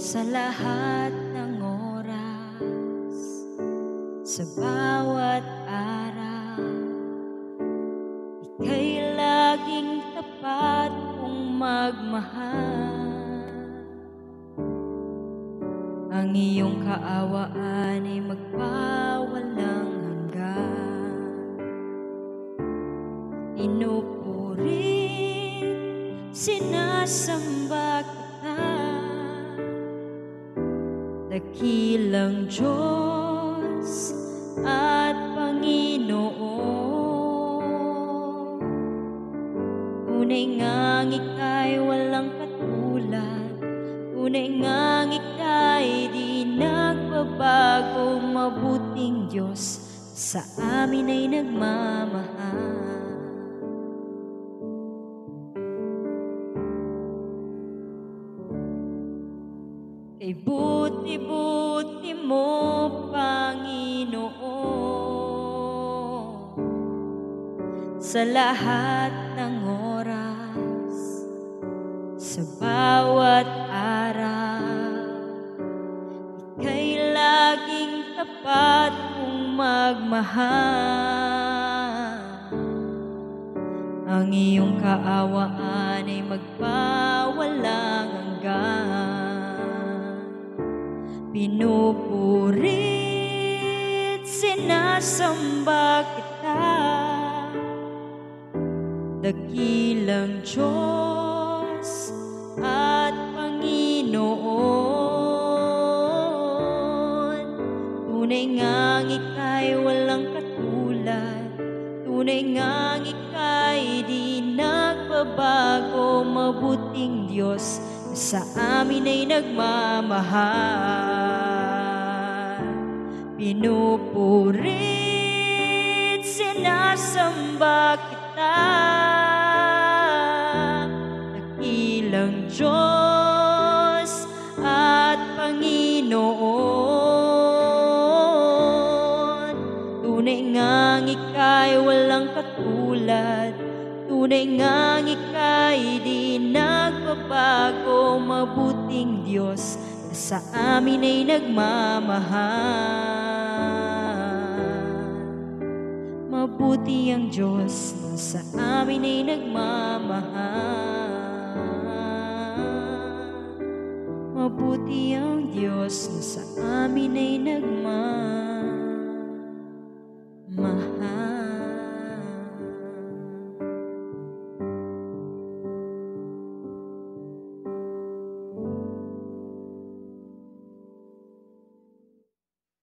Sa lahat ng oras, sa bawat araw, ika'y laging tapat kong magmahal. Ang iyong kaawaan ay magpawalang hanggan. Inupurit, sinasamba kita, dakilang Diyos at Panginoon. Tunay ngang ika'y walang katulad, tunay ngang ika'y di nagbabago. Mabuting Diyos, sa amin ay nagmamahal. Kay buti-buti mo, Panginoon, sa lahat ng oras, sa bawat araw, ika'y laging tapat kong magmahal. Ang iyong kaawaan ay magpawalang hanggan. Pinupurit, sinasamba kita, dakilang Diyos at Panginoon. Tunay ngang ika'y walang katulad, tunay ngang ika'y di nagbabago. Mabuting Diyos, sa amin ay nagmamahal. Pinupurit, sinasamba kita, dakilang Diyos at Panginoon. Tunay ngang ika'y walang katulad, tunay ngang ika'y di nagbabago. Mabuting Diyos, sa amin ay nagmamahal. Mabuti ang Diyos, sa amin ay nagmamahal. Mabuti ang Diyos, sa amin ay nagmamahal.